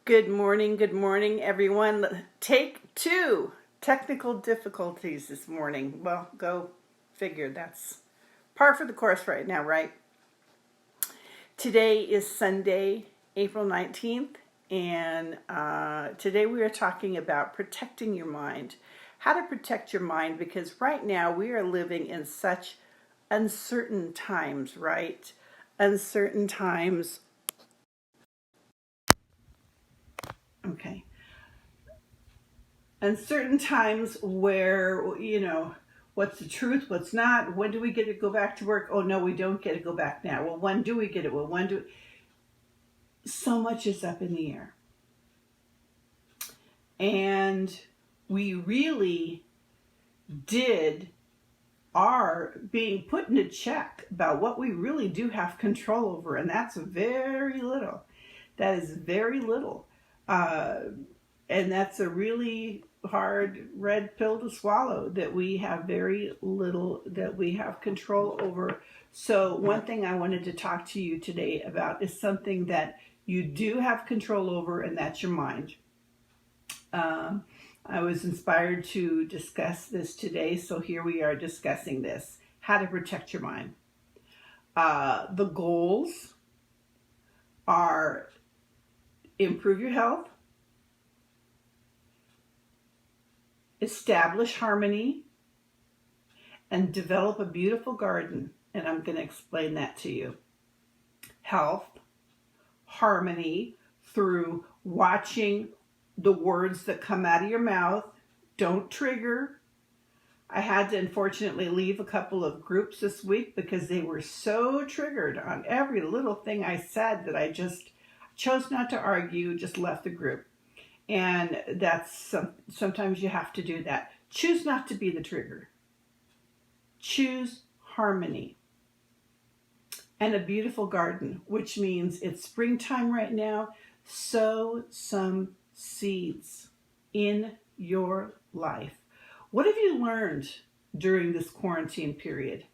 Good morning, everyone. Take two. Technical difficulties this morning. Well, go figure. That's par for the course right now, right? Today is Sunday, April 19th, and today we are talking about protecting your mind. How to protect your mind, because right now we are living in such uncertain times, right? Uncertain times. Okay. Uncertain times where, what's the truth, what's not, when do we get to go back to work? Oh, no, we don't get to go back now. Well, when do we get it? Well, so much is up in the air. And we really are being put into check about what we really do have control over. And that's very little. That is very little. And that's a really hard red pill to swallow, that we have very little that we have control over. So one thing I wanted to talk to you today about is something that you do have control over, and that's your mind. I was inspired to discuss this today, so here we are discussing this, how to protect your mind. The goals are improve your health, establish harmony, and develop a beautiful garden. And I'm going to explain that to you. Health, harmony, through watching the words that come out of your mouth. Don't trigger. I had to unfortunately leave a couple of groups this week because they were so triggered on every little thing I said that I just chose not to argue, just left the group. And that's sometimes you have to do that. Choose not to be the trigger. Choose harmony and a beautiful garden, which means it's springtime right now. Sow some seeds in your life. What have you learned during this quarantine period?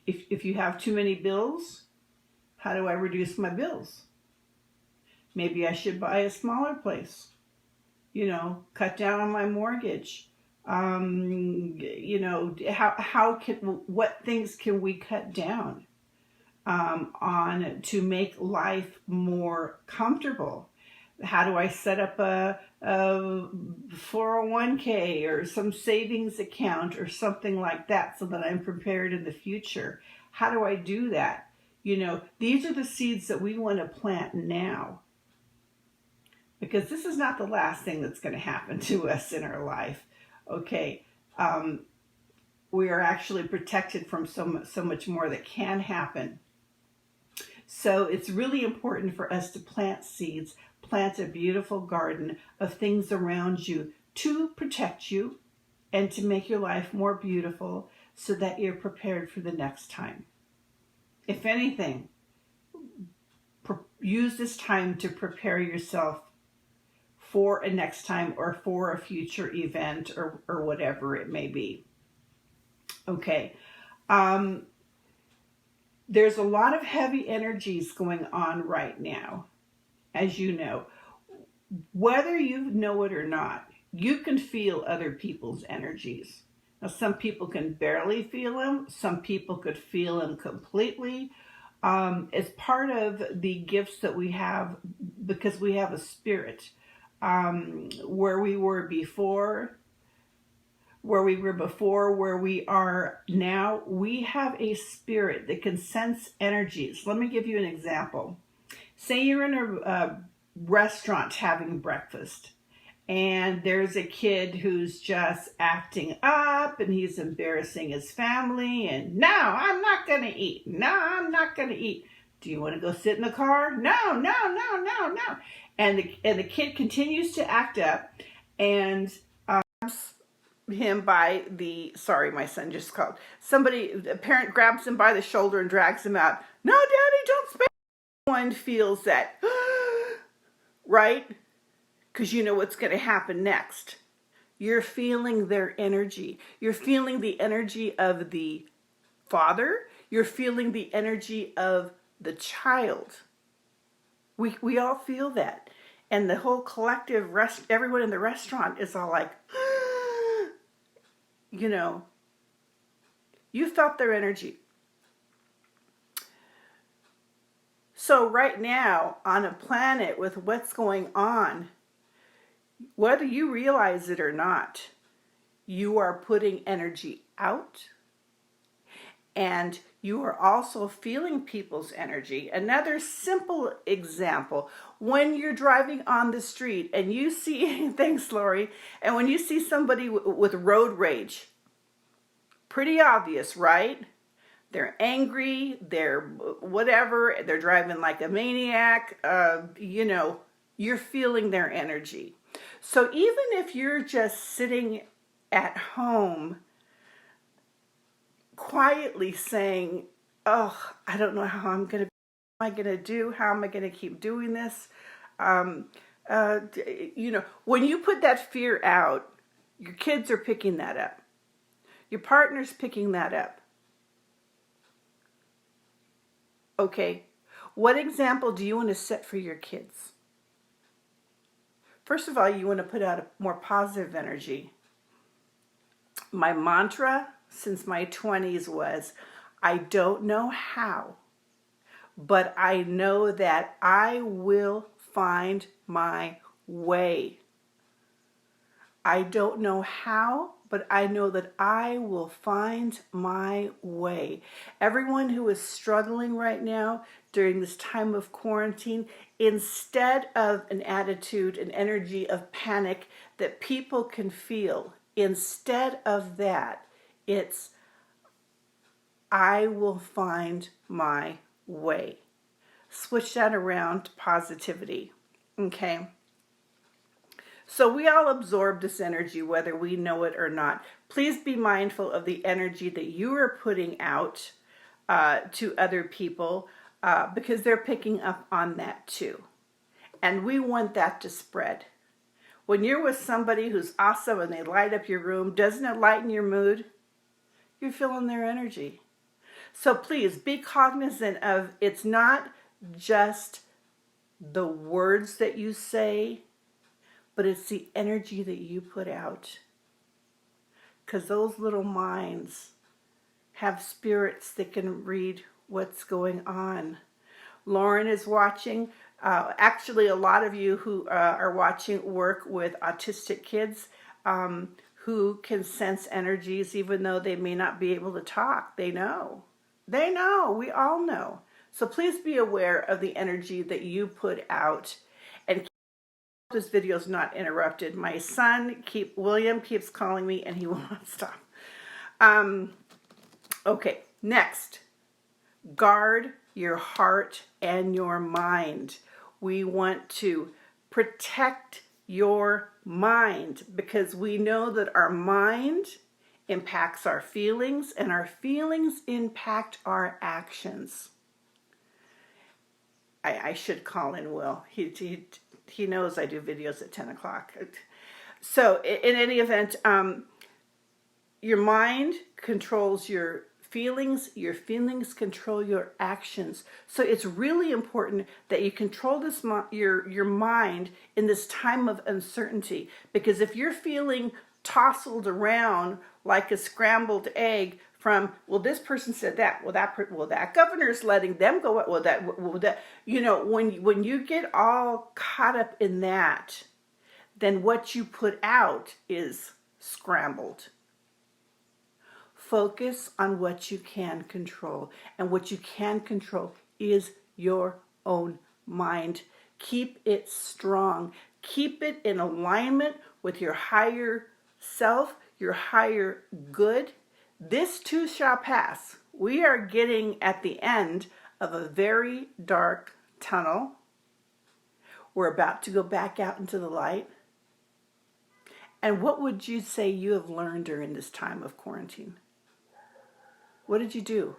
If you have too many bills, how do I reduce my bills? Maybe I should buy a smaller place, cut down on my mortgage. What things can we cut down on to make life more comfortable? How do I set up a 401k or some savings account or something like that so that I'm prepared in the future? How do I do that? These are the seeds that we want to plant now, because this is not the last thing that's going to happen to us in our life. Okay, we are actually protected from so much more that can happen. So it's really important for us to plant seeds, plant a beautiful garden of things around you to protect you and to make your life more beautiful so that you're prepared for the next time. If anything, use this time to prepare yourself for a next time or for a future event or whatever it may be. Okay. There's a lot of heavy energies going on right now, as you know. Whether you know it or not, you can feel other people's energies. Now, some people can barely feel them. Some people could feel them completely. It's part of the gifts that we have, because we have a spirit. Where we were before, where we are now, we have a spirit that can sense energies. Let me give you an example. Say you're in a restaurant having breakfast, and there's a kid who's just acting up, and he's embarrassing his family, and no, I'm not going to eat. No, I'm not going to eat. Do you want to go sit in the car? No. And the kid continues to act up, and him by my son just called. A parent grabs him by the shoulder and drags him out. No, Daddy, don't spank. One feels that, right? Because you know what's going to happen next. You're feeling their energy. You're feeling the energy of the father. You're feeling the energy of the child. We all feel that. And the whole collective, everyone in the restaurant is all like, you know, you felt their energy. So right now, on a planet with what's going on, whether you realize it or not, you are putting energy out, and you are also feeling people's energy. Another simple example, when you're driving on the street and you see, thanks Lori, and when you see somebody with road rage, pretty obvious, right? They're angry, they're whatever, they're driving like a maniac, you know, you're feeling their energy. So even if you're just sitting at home quietly saying, oh, I don't know how I'm going to, what am I going to do? How am I going to keep doing this? You know, when you put that fear out, your kids are picking that up. Your partner's picking that up. Okay, what example do you want to set for your kids? First of all, you want to put out a more positive energy. My mantra since my 20s was, I don't know how, but I know that I will find my way. I don't know how, but I know that I will find my way. Everyone who is struggling right now during this time of quarantine, instead of an attitude, an energy of panic that people can feel, instead of that, it's, I will find my way. Switch that around to positivity, okay? So we all absorb this energy, whether we know it or not. Please be mindful of the energy that you are putting out to other people because they're picking up on that too. And we want that to spread. When you're with somebody who's awesome and they light up your room, doesn't it lighten your mood? You're feeling their energy. So please be cognizant of, it's not just the words that you say, but it's the energy that you put out. Because those little minds have spirits that can read what's going on. Lauren is watching. Actually, a lot of you who are watching work with autistic kids who can sense energies even though they may not be able to talk. They know. They know. We all know. So please be aware of the energy that you put out. And this video is not interrupted. My son, William, keeps calling me and he will not stop. Okay, next. Guard your heart and your mind. We want to protect your mind because we know that our mind impacts our feelings and our feelings impact our actions. I should call in Will. He knows I do videos at 10 o'clock. So in any event, your mind controls your feelings control your actions. So it's really important that you control this your mind in this time of uncertainty, because if you're feeling tousled around like a scrambled egg from, well, this person said that, well, that governor's letting them go, well, that, you know, when you get all caught up in that, then what you put out is scrambled. Focus on what you can control, and what you can control is your own mind. Keep it strong. Keep it in alignment with your higher self, your higher good. This too shall pass. We are getting at the end of a very dark tunnel. We're about to go back out into the light. And what would you say you have learned during this time of quarantine? What did you do?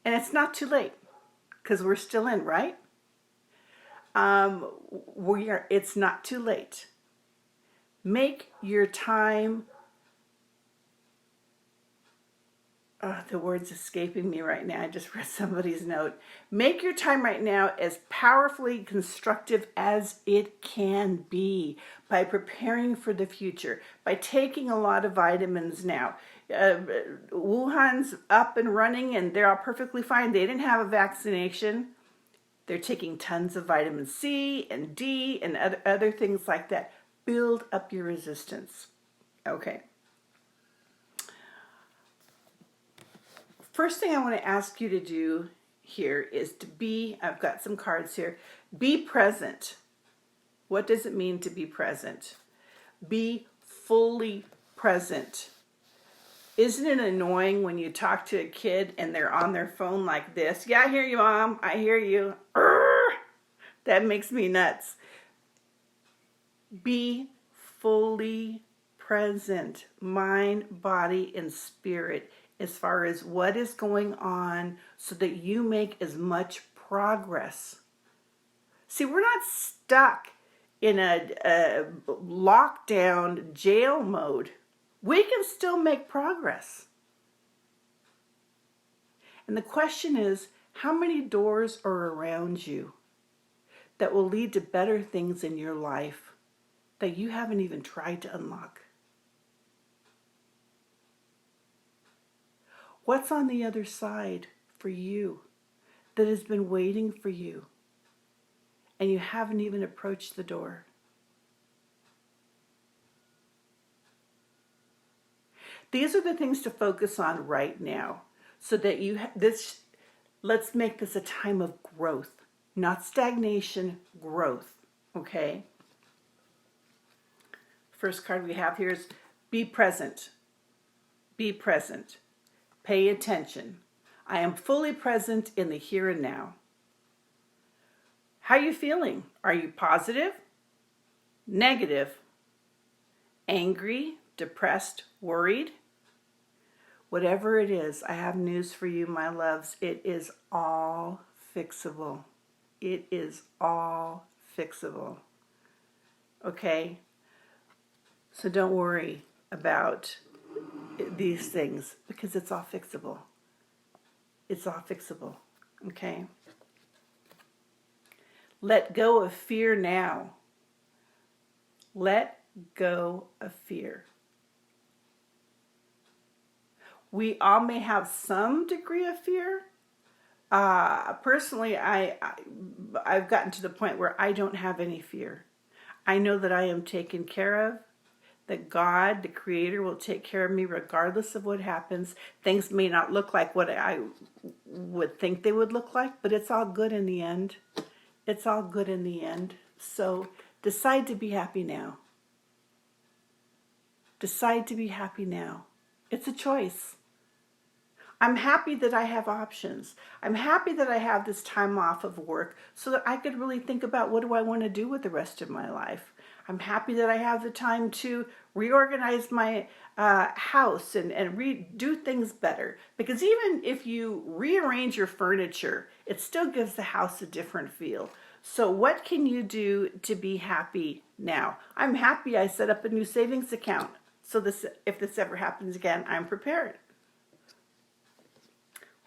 And it's not too late, because we're still in, right? It's not too late. Make your time The word's escaping me right now. I just read somebody's note. Make your time right now as powerfully constructive as it can be by preparing for the future, by taking a lot of vitamins now. Wuhan's up and running and they're all perfectly fine. They didn't have a vaccination. They're taking tons of vitamin C and D and other things like that. Build up your resistance. Okay. First thing I want to ask you to do here is to be, I've got some cards here, be present. What does it mean to be present? Be fully present. Isn't it annoying when you talk to a kid and they're on their phone like this? Yeah, I hear you, Mom. I hear you. That makes me nuts. Be fully present, mind, body, and spirit, as far as what is going on so that you make as much progress. See, we're not stuck in a lockdown jail mode. We can still make progress. And the question is, how many doors are around you that will lead to better things in your life that you haven't even tried to unlock? What's on the other side for you that has been waiting for you and you haven't even approached the door? These are the things to focus on right now so that let's make this a time of growth, not stagnation, growth, okay? First card we have here is be present. Be present. Pay attention. I am fully present in the here and now. How are you feeling? Are you positive? Negative? Angry? Depressed? Worried? Whatever it is, I have news for you, my loves. It is all fixable. It is all fixable. Okay? So don't worry about these things because it's all fixable. It's all fixable. Okay? Let go of fear now. Let go of fear. We all may have some degree of fear. Personally, I've gotten to the point where I don't have any fear. I know that I am taken care of, that God, the Creator, will take care of me regardless of what happens. Things may not look like what I would think they would look like, but it's all good in the end. It's all good in the end. So decide to be happy now. Decide to be happy now. It's a choice. I'm happy that I have options. I'm happy that I have this time off of work so that I could really think about what do I want to do with the rest of my life. I'm happy that I have the time to reorganize my house and do things better. Because even if you rearrange your furniture, it still gives the house a different feel. So what can you do to be happy now? I'm happy I set up a new savings account. So if this ever happens again, I'm prepared.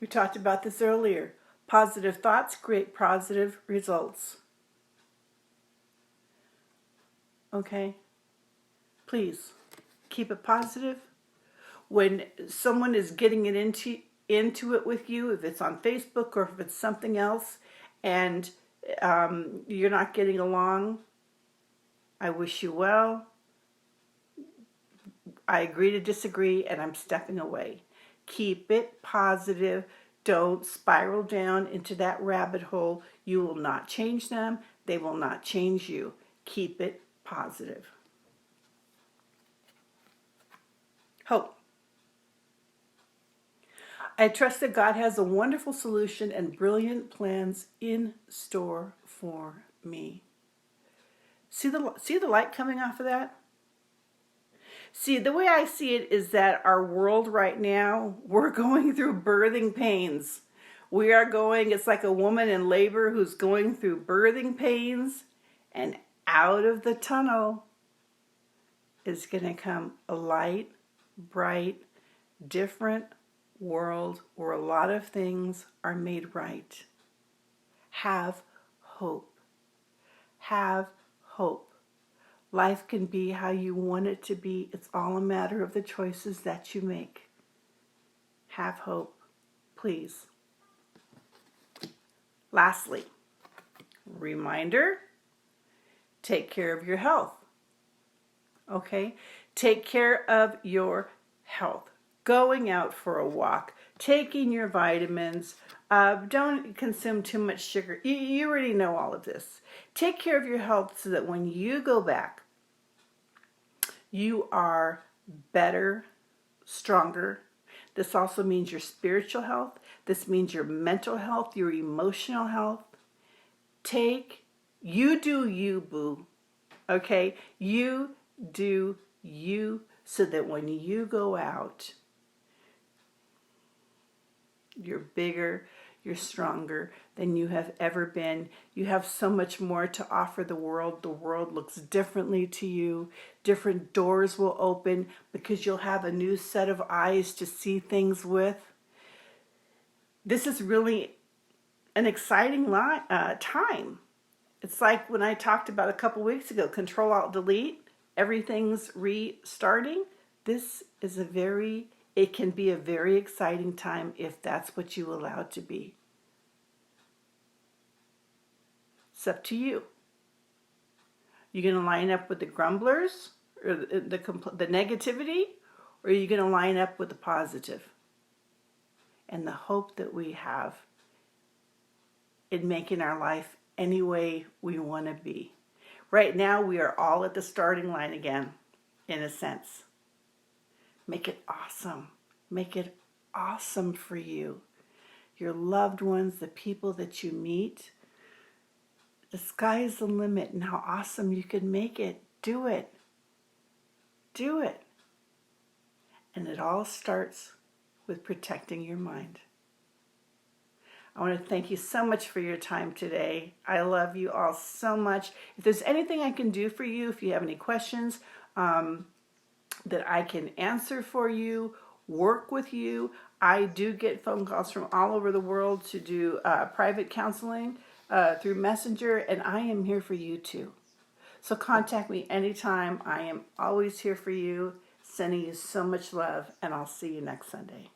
We talked about this earlier. Positive thoughts create positive results. Okay? Please, keep it positive. When someone is getting it into it with you, if it's on Facebook or if it's something else, and you're not getting along, I wish you well. I agree to disagree, and I'm stepping away. Keep it positive. Don't spiral down into that rabbit hole. You will not change them. They will not change you. Keep it positive. Hope. I trust that God has a wonderful solution and brilliant plans in store for me. See the light coming off of that? See, the way I see it is that our world right now, we're going through birthing pains. It's like a woman in labor who's going through birthing pains, and out of the tunnel is going to come a light, bright, different, world where a lot of things are made right. Have hope. Have hope. Life can be how you want it to be. It's all a matter of the choices that you make. Have hope, please. Lastly, reminder, take care of your health. Okay? Take care of your health. Going out for a walk, taking your vitamins, don't consume too much sugar. You already know all of this. Take care of your health so that when you go back, you are better, stronger. This also means your spiritual health. This means your mental health, your emotional health. You do you, boo. Okay? You do you so that when you go out, you're bigger, you're stronger than you have ever been. You have so much more to offer the world. The world looks differently to you. Different doors will open because you'll have a new set of eyes to see things with. This is really an exciting time. It's like when I talked about a couple weeks ago, Control-Alt-Delete, everything's restarting. This is it can be a very exciting time if that's what you allow it to be. It's up to you. You're going to line up with the grumblers or the negativity, or are you going to line up with the positive and the hope that we have in making our life any way we want to be. Right now, we are all at the starting line again, in a sense. Make it awesome. Make it awesome for you, your loved ones, the people that you meet. The sky is the limit, and how awesome you can make it. Do it. Do it. And it all starts with protecting your mind. I want to thank you so much for your time today. I love you all so much. If there's anything I can do for you, if you have any questions that I can answer for you, work with you, I do get phone calls from all over the world to do private counseling through Messenger, and I am here for you too. So contact me anytime. I am always here for you. Sending you so much love, and I'll see you next Sunday.